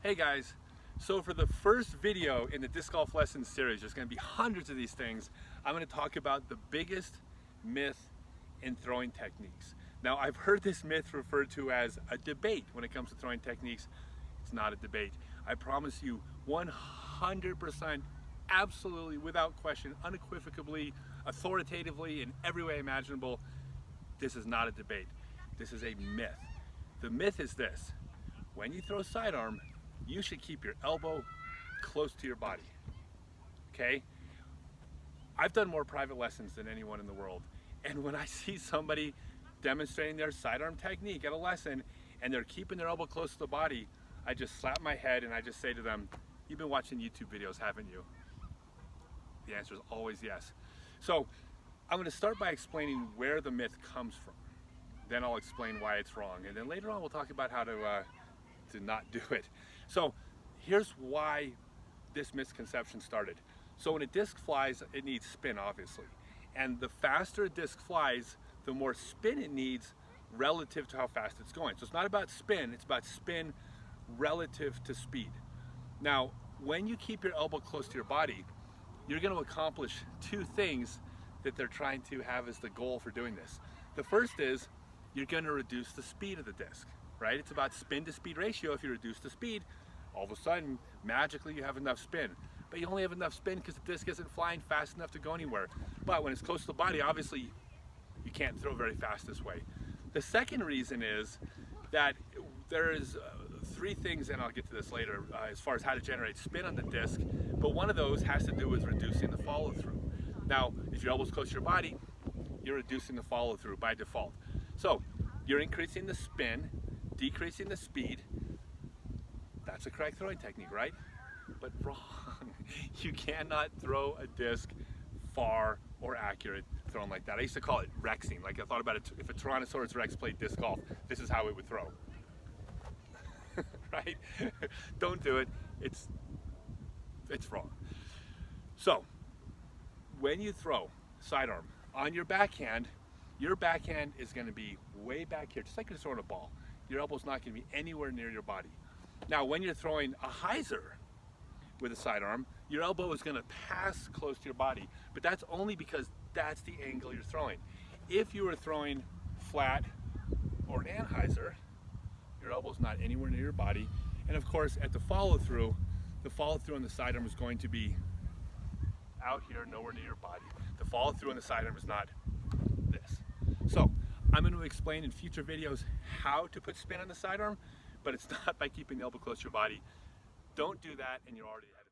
Hey guys, so for the first video in the disc golf lesson series, there's going to be hundreds of these things. I'm going to talk about the biggest myth in throwing techniques. Now, I've heard this myth referred to as a debate when it comes to throwing techniques. It's not a debate. I promise you 100%, absolutely, without question, unequivocally, authoritatively, in every way imaginable, this is not a debate. This is a myth. The myth is this: when you throw sidearm, you should keep your elbow close to your body, okay? I've done more private lessons than anyone in the world, and when I see somebody demonstrating their sidearm technique at a lesson and they're keeping their elbow close to the body, I just slap my head and I just say to them, you've been watching YouTube videos, haven't you? The answer is always yes. So I'm going to start by explaining where the myth comes from. Then I'll explain why it's wrong, and then later on we'll talk about how to not do it. So here's why this misconception started. So when a disc flies, it needs spin, obviously. And the faster a disc flies, the more spin it needs relative to how fast it's going. So it's not about spin, it's about spin relative to speed. Now, when you keep your elbow close to your body, you're going to accomplish two things that they're trying to have as the goal for doing this. The first is you're going to reduce the speed of the disc, right? It's about spin to speed ratio. If you reduce the speed, all of a sudden, magically you have enough spin. But you only have enough spin because the disc isn't flying fast enough to go anywhere. But when it's close to the body, obviously you can't throw very fast this way. The second reason is that there is three things, and I'll get to this later, as far as how to generate spin on the disc, but one of those has to do with reducing the follow through. Now, if your elbow's close to your body, you're reducing the follow through by default. So you're increasing the spin, decreasing the speed. That's a correct throwing technique, right? But wrong. You cannot throw a disc far or accurate thrown like that. I used to call it rexing. Like, I thought about it, if a Tyrannosaurus Rex played disc golf, this is how it would throw. Right? Don't do it. It's wrong. So when you throw sidearm on your backhand is going to be way back here, just like you're throwing a ball. Your elbow's not going to be anywhere near your body. Now, when you're throwing a hyzer with a sidearm, your elbow is going to pass close to your body, but that's only because that's the angle you're throwing. If you were throwing flat or an anhyzer, your elbow's not anywhere near your body, and of course at the follow through on the sidearm is going to be out here, nowhere near your body. The follow through on the sidearm is not this. So I'm going to explain in future videos how to put spin on the sidearm, but it's not by keeping the elbow close to your body. Don't do that, and you're already ahead.